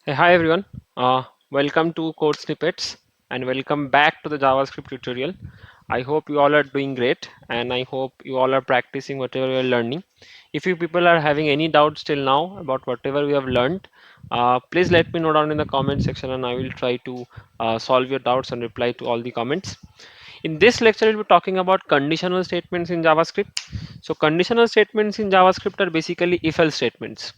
Hey, hi everyone. Welcome to Code Snippets and welcome back to the JavaScript tutorial. I hope you all are doing great and I hope you all are practicing whatever you are learning. If you people are having any doubts till now about whatever we have learned, please let me know down in the comment section and I will try to solve your doubts and reply to all the comments. In this lecture, we'll be talking about conditional statements in JavaScript. So conditional statements in JavaScript are basically if-else statements.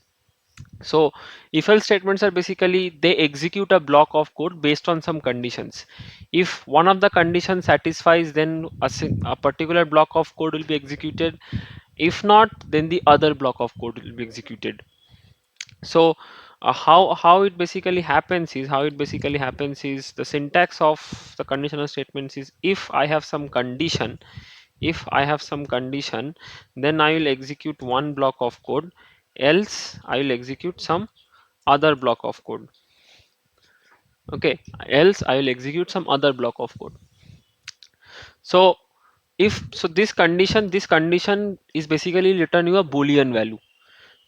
So if else statements are basically they execute a block of code based on some conditions. If one of the conditions satisfies, then a particular block of code will be executed. If not, then the other block of code will be executed. So how it basically happens is the syntax of the conditional statements is if I have some condition, then I will execute one block of code, else I will execute some other block of code. Okay, else I will execute some other block of code. So this condition is basically return you a boolean value.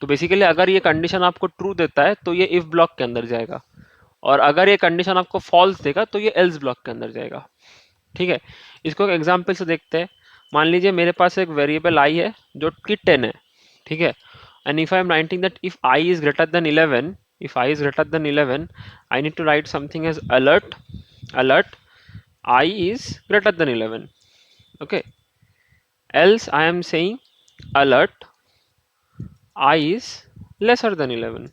तो basically अगर ये condition आपको true देता है तो ये if block के अंदर जाएगा, और अगर ये कंडीशन आपको फॉल्स देगा तो ये एल्स ब्लॉक के अंदर जाएगा. ठीक है, इसको एक एग्जांपल से देखते हैं. मान लीजिए मेरे पास एक वेरिएबल आई है जो कि 10 है. ठीक है, and if I am writing that if I is greater than 11, if I is greater than 11, I need to write something as alert I is greater than 11. Okay, else I am saying alert I is lesser than 11.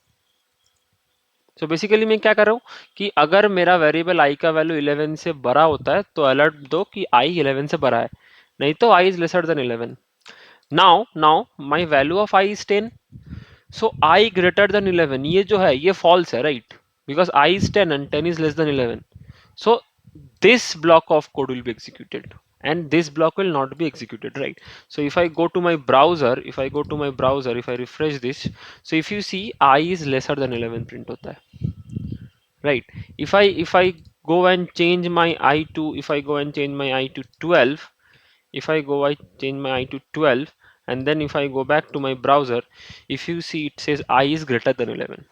So basically मैं क्या कर रहा हूँ कि अगर मेरा variable आई का value 11 से बड़ा होता है तो अलर्ट दो कि आई 11 से बड़ा है, नहीं तो I is lesser than 11. Now my value of I is 10. So I greater than 11 ये जो है ये फॉल्स है, right? Because I is 10 and 10 is less than 11. So this block of code will be executed and this block will not be executed, right? So if I go to my browser, if I refresh this, so if you see I is lesser than 11 print hota hai, right? If I go and change my I to, if I go and change my I to 12, if I go I change my I to 12, and then if I go back to my browser, if you see it says I is greater than 11.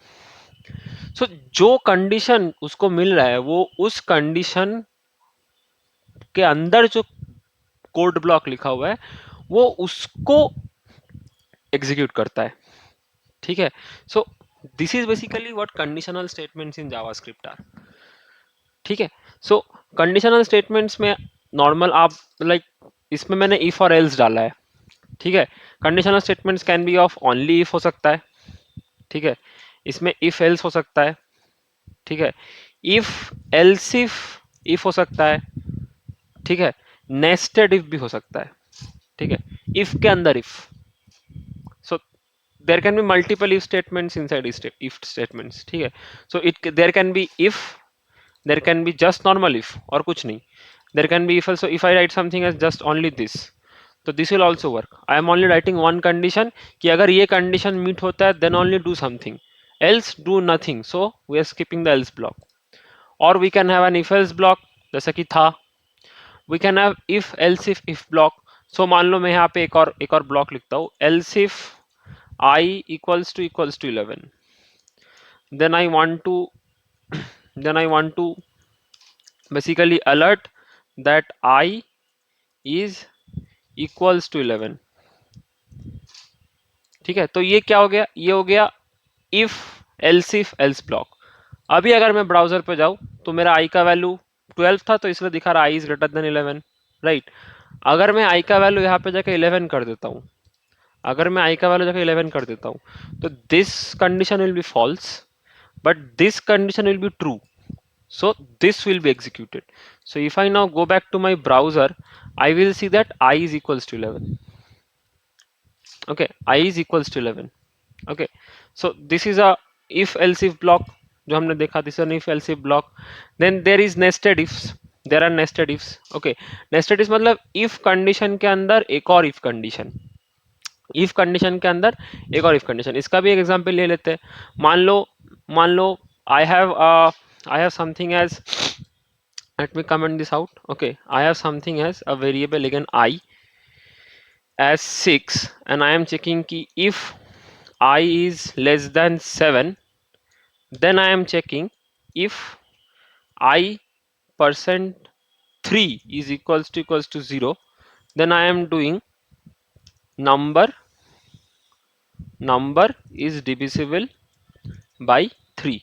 So जो condition उसको मिल रहा है वो उस condition के अंदर जो code block लिखा हुआ है वो उसको एग्जीक्यूट करता है. ठीक है, so this is basically what conditional statements in JavaScript are. ठीक है, सो कंडीशनल स्टेटमेंट्स में नॉर्मल आप लाइक इसमें मैंने इफ और एल्स डाला है. ठीक है, conditional statements can be of only if हो सकता है. ठीक है, इसमें इफ एल्स हो सकता है. ठीक है, इफ एल्स इफ हो सकता है. ठीक है, नेस्टेड इफ भी हो सकता है. ठीक है, इफ के अंदर if. So there can be multiple if statements inside if statements. ठीक है, so it there can be if, there can be just normal if और कुछ नहीं. There can be if also. If I write something as just only this, तो this will also work. I am only writing one condition कि अगर ये condition meet होता है then only do something, else do nothing. So we are skipping the else block. Or we can have an if else block जैसा कि था. We can have if else if block. So मान लो मैं यहाँ पे एक और ब्लॉक लिखता हूँ, else if I equals to 11, then I want to then I want to basically alert that I is equals to 11. ठीक है, तो ये क्या हो गया, ये हो गया if else ब्लॉक. अभी अगर मैं ब्राउजर पे जाऊं तो मेरा आई का वैल्यू 12 था तो इसलिए दिखा रहा आई इज ग्रेटर देन 11, राइट? अगर मैं आई का वैल्यू यहाँ पे जाके 11 कर देता हूँ, अगर मैं आई का वैल्यू जाके 11 कर देता हूँ तो this condition will be false but this condition will be true, so this will be executed. So if I now go back to my browser, I will see that I is equals to 11. Okay, I is equals to 11. Okay, so this is a if else if block जो हमने देखा, this is an if else if block. Then there is nested ifs, there are nested ifs. Okay, nested ifs मतलब if condition के अंदर एक और if condition, if condition के अंदर एक और इफ कंडीशन. इसका भी एक एग्जांपल ले लेते हैं. मान लो I have something as, let me comment this out. Okay, I have something as a variable again I as 6 and I am checking ki if I is less than 7, then I am checking if I percent 3 is equals to 0, then I am doing number is divisible by 3.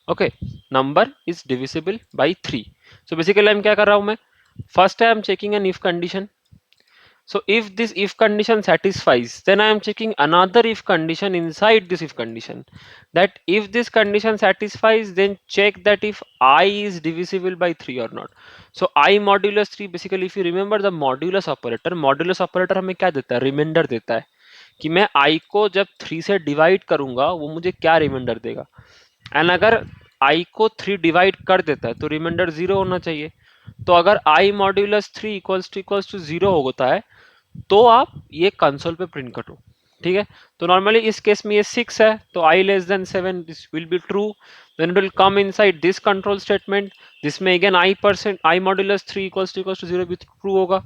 Okay, number is divisible by 3. So basically I'm क्या कर रहा हूँ मैं, first I am checking an if condition. So if this if condition satisfies, then I am checking another if condition inside this if condition, that if this condition satisfies, then check that if I is divisible by 3 or not. So I modulus 3, basically if you remember the modulus operator हमें क्या देता है, reminder देता है कि मैं i को जब 3 से डिवाइड करूंगा वो मुझे क्या रिमाइंडर देगा, एंड अगर i को 3 डिवाइड कर देता है तो रिमाइंडर 0 होना चाहिए. तो अगर i मॉड्यूलस 3 इक्वल्स टू 0 होता है तो आप ये कंसोल पे प्रिंट करो. ठीक है, तो नॉर्मली इस केस में ये 6 है तो i less than 7, this will be true, then it will come inside this control statement, जिसमें again i modulus 3 equals to 0 भी ट्रू होगा.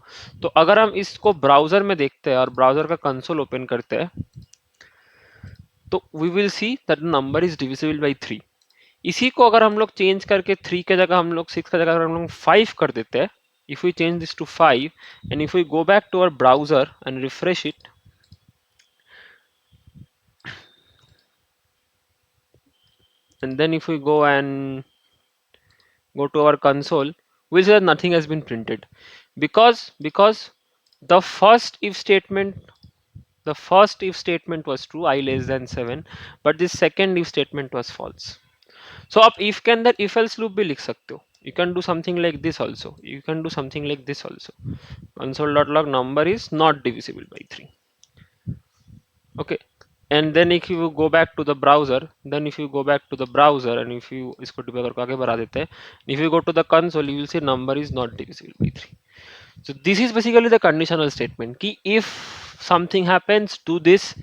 तो अगर हम इसको ब्राउजर में देखते हैं और ब्राउजर का कंसोल ओपन करते हैं तो we will see that number is divisible by 3. इसी को अगर हम लोग चेंज करके 3 के जगह हम लोग 6 के जगह अगर हम लोग 5 कर देते हैं, if we change this to 5 and if we go back to our browser and refresh it, and then if we go and go to our console, we'll see that nothing has been printed because the first if statement was true, I less than 7, but this second if statement was false. So आप if के अंदर if else loop भी लिख सकते हो. You can do something like this also. You can do something like this also. Console.log number is not divisible by 3. Okay, and then if you go back to the browser, and if you इसको debug करके आगे बढ़ा देते हैं, if you go to the console, you will see number is not divisible by 3. So this is basically the conditional statement कि if something happens do this,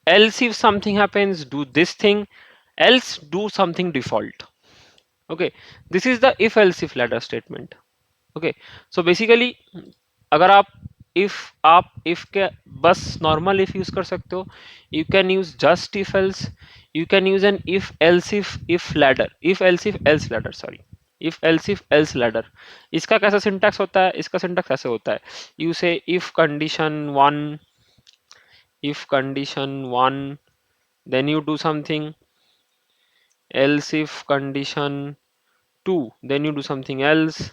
else if something happens do this thing, else do something default. Okay, this is the if else if ladder statement. Okay, so basically अगर आप if के बस normal if use कर सकते हो, you can use just if else, you can use an if else if ladder, if else ladder. इसका कैसा syntax होता है, इसका सिंटैक्स ऐसे होता है, you say if condition 1, then you do something, else if condition 2, then you do something else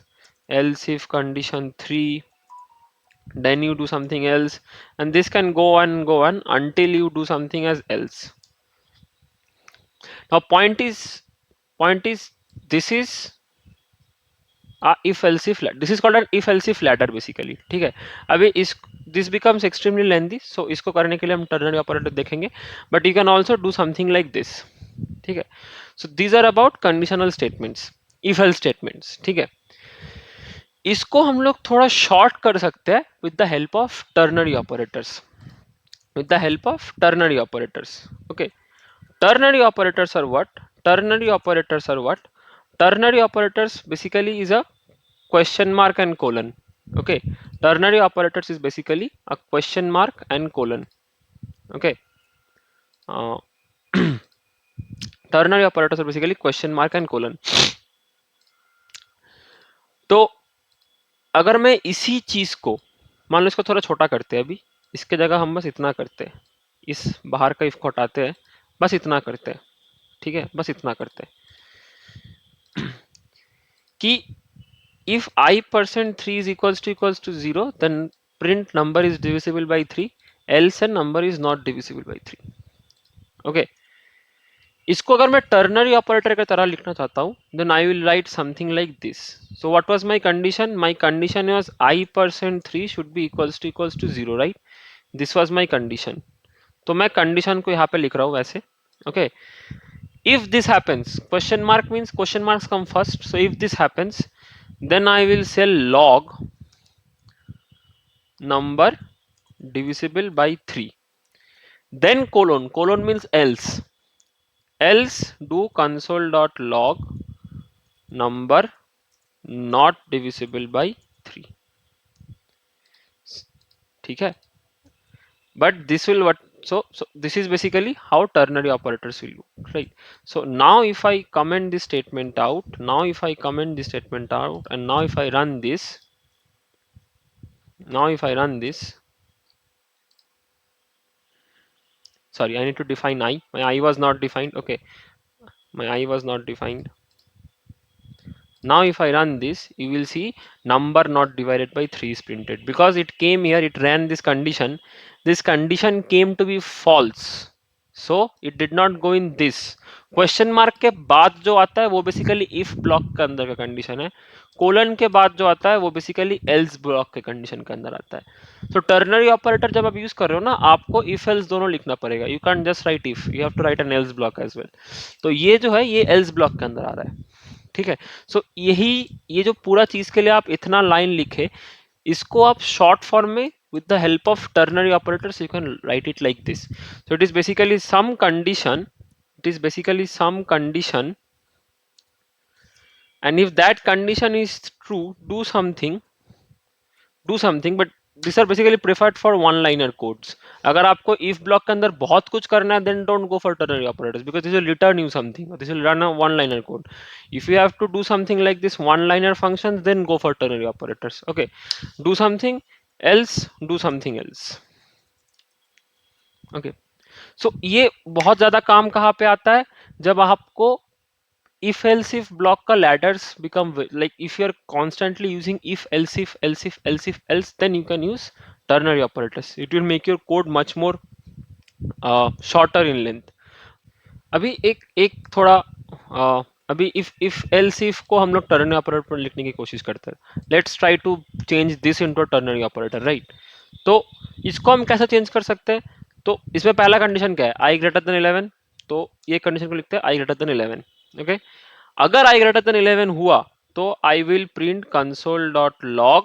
if condition 3, then you do something else, and this can go on until you do something as else. Now point is this is if else if ladder. This is called an if else if ladder basically. ठीक है, अभी इस this becomes extremely lengthy, so इसको करने के लिए हम ternary operator देखेंगे, but you can also do something like this. ठीक है, so these are about conditional statements, if else statements. ठीक है, इसको हम लोग थोड़ा शॉर्ट कर सकते हैं with the help of ternary operators. Okay, ternary operators are what? Ternary operators basically is a question mark and colon. Okay, ternary operators is basically a question mark and colon. Okay, uh, ternary operators are basically question mark and colon. तो अगर मैं इसी चीज को मान लो इसको थोड़ा छोटा करते हैं, अभी इसके जगह हम बस इतना करते हैं, इस बाहर का इफ को हटाते हैं, बस इतना करते हैं. ठीक है, बस इतना करते हैं कि if I% 3 is equals to 0, then print number is divisible by 3, else and number is not divisible by 3. Okay, इसको अगर मैं टर्नरी ऑपरेटर की तरह लिखना चाहता हूं, then I will write something like this. So what was my condition? My condition was I% 3 should be equals to 0, right? This was my condition. तो मैं कंडीशन को यहाँ पे लिख रहा हूँ वैसे. Okay, if this happens, question mark means question marks come first, so if this happens, then I will say log number divisible by 3, then colon means else do console.log number not divisible by 3. ठीक है, but this will what So this is basically how ternary operators will look, right? So now if I comment this statement out, and now if I run this, sorry, I need to define I. My I was not defined. Okay, my I was not defined. Now if I run this, you will see number not divided by 3 is printed, because it came here, it ran this condition. This condition came to be false, so it did not go in this. Question mark के बाद जो आता है वो basically if block के अंदर का condition है. कोलन के बाद जो आता है वो बेसिकली एल्स ब्लॉक के कंडीशन के अंदर आता है. तो टर्नरी ऑपरेटर जब आप यूज कर रहे हो ना, आपको इफ एल्स दोनों लिखना पड़ेगा. You can just write if, you have to write an else block as well. तो ये जो है ये एल्स ब्लॉक के अंदर आ रहा है. ठीक है. सो यही, ये जो पूरा चीज के लिए आप इतना लाइन लिखे, इसको आप शॉर्ट फॉर्म में with the help of ternary operators you can write it like this. So it is basically some condition, and if that condition is true, do something, but these are basically preferred for one liner codes. अगर आपको if block के अंदर बहुत कुछ करना है, then don't go for ternary operators, because this will return you something, this will run a one liner code. If you have to do something like this one liner functions, then go for ternary operators. Okay, do something else, okay. So ये बहुत ज्यादा काम कहाँ पे आता है, जब आपको if else if block का ladders become like, if you are constantly using if else if else, then you can use ternary operators. It will make your code much more shorter in length. अभी एक एक थोड़ा अभी if else if को हम लोग ternary operator पर लिखने की कोशिश करते हैं. Let's try to change this into a ternary operator, right? तो इसको हम कैसे चेंज कर सकते हैं? तो इसमें पहला कंडीशन क्या है? I greater than 11. तो ये कंडीशन को लिखते हैं I greater than 11. ओके, अगर I greater than 11 हुआ तो I will print console.log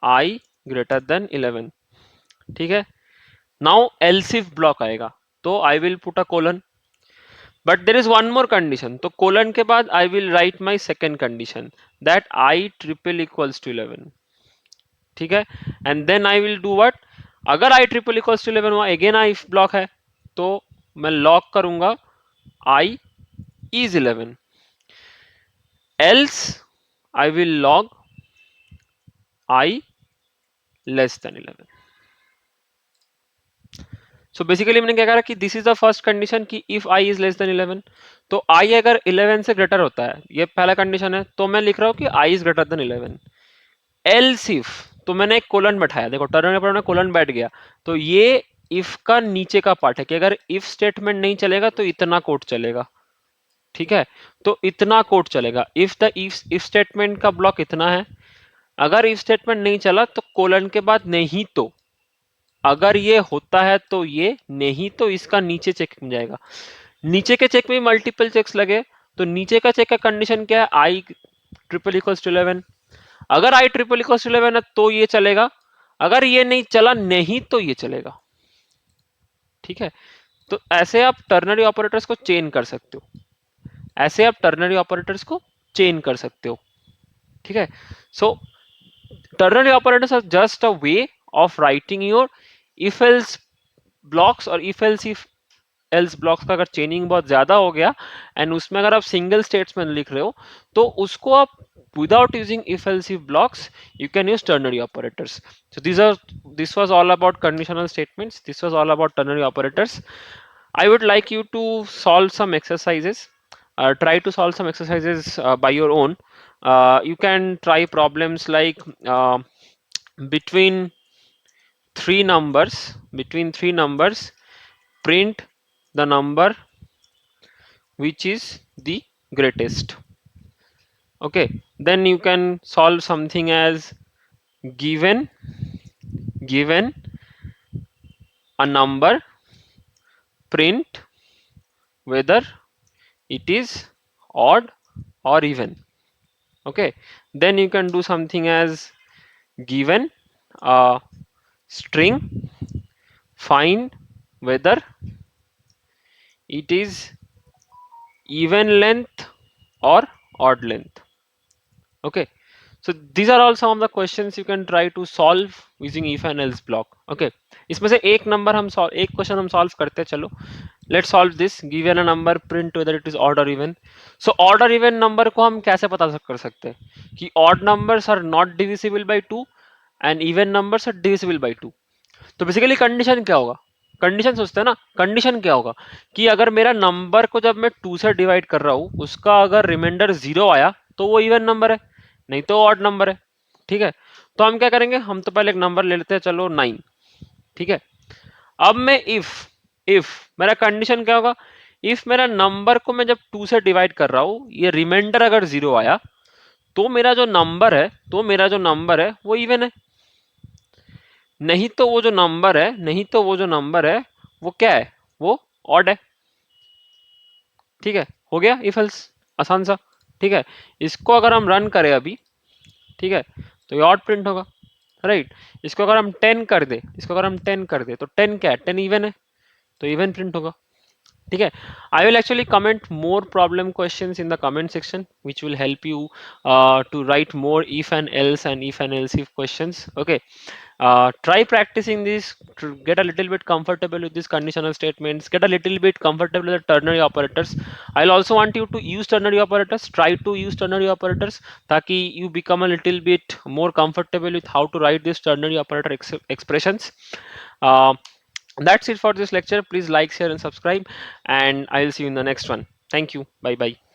I greater than 11. ठीक है. नाउ else if ब्लॉक आएगा तो I will put a colon, but there is one more condition. तो colon के बाद I will write my second condition, that I triple equals to 11. ठीक है. And then I will do what, अगर I triple equals to 11 हुआ, again I if block है, तो मैं लॉक करूंगा I is 11, else I will log I less than 11. So basically मैंने क्या कहा कि this is the first condition कि if I is less than 11, तो आई अगर 11 से ग्रेटर होता है, ये पहला कंडीशन है, तो मैं लिख रहा हूं कि I is greater than 11. Else if, तो मैंने एक कोलन बैठाया, देखो टर्नरी पर कोलन बैठ गया, तो ये इफ का नीचे का पार्ट है कि अगर इफ स्टेटमेंट नहीं चलेगा तो इतना कोड चलेगा. ठीक है, तो इतना कोड चलेगा. इफ द इफ स्टेटमेंट का ब्लॉक इतना है, अगर इफ स्टेटमेंट नहीं चला तो कोलन के बाद नहीं, तो अगर ये होता है तो ये, नहीं तो इसका नीचे चेक में जाएगा. नीचे के चेक में मल्टीपल चेक्स लगे, तो नीचे का चेक का कंडीशन क्या है? I triple equals to 11. अगर आई ट्रिपल इक्वल्स टू 11 है तो ये चलेगा, अगर ये नहीं चला नहीं तो ये चलेगा. ठीक है, तो ऐसे आप टर्नरी ऑपरेटर्स को चेन कर सकते हो, ठीक है. So ternary operators are just a way of writing your if else blocks, और if else if else blocks का अगर चेनिंग बहुत ज्यादा हो गया एंड उसमें अगर आप सिंगल स्टेट्समेंट लिख रहे हो, तो उसको आप without using if else if blocks you can use ternary operators. So this was all about conditional statements, this was all about ternary operators. I would like you to solve some exercises, try to solve some exercises by your own. You can try problems like between three numbers print the number which is the greatest. Okay, then you can solve something as given a number, print whether it is odd or even. Okay, then you can do something as given a string, find whether it is even length or odd length. Okay, So these are all some of the questions you can try to solve using if and else block. Okay, इसमें से एक number हम solve, एक question हम solve करते हैं. चलो let's solve this. Given a number, print whether it is odd or even. So odd or even number को हम कैसे पता कर सकते हैं कि odd numbers are not divisible by 2 and even numbers are divisible by 2. तो बेसिकली कंडीशन क्या होगा, कंडीशन सोचते हैं ना, कंडीशन क्या होगा कि अगर मेरा नंबर को जब मैं 2 से डिवाइड कर रहा हूं उसका अगर रिमाइंडर 0 आया तो वो इवन नंबर है, नहीं तो ऑड नंबर है. ठीक है, तो हम क्या करेंगे, हम तो पहले एक नंबर ले लेते हैं, चलो 9. ठीक है, अब मैं इफ मेरा कंडीशन क्या होगा, इफ मेरा नंबर को मैं जब 2 से डिवाइड कर रहा हूं ये रिमाइंडर अगर 0 आया तो मेरा जो नंबर है, वो इवन है. नहीं तो वो जो नंबर है वो क्या है, वो ऑड है. ठीक है, हो गया इफ एल्स, आसान सा. ठीक है, इसको अगर हम रन करें अभी, ठीक है, तो ये ऑड प्रिंट होगा, राइट. इसको अगर हम 10 कर दे, तो 10 क्या है, 10 इवन है, तो इवन प्रिंट होगा. ठीक है, I will actually comment more problem questions in the comment section which will help you to write more if and else if questions. Okay, try practicing this to get a little bit comfortable with these conditional statements, get a little bit comfortable with the ternary operators. I'll also want you to use ternary operators, try to use ternary operators ताकि you become a little bit more comfortable with how to write these ternary operator expressions. uh, that's it for this lecture. Please like, share and subscribe, and I'll see you in the next one. Thank you. Bye bye.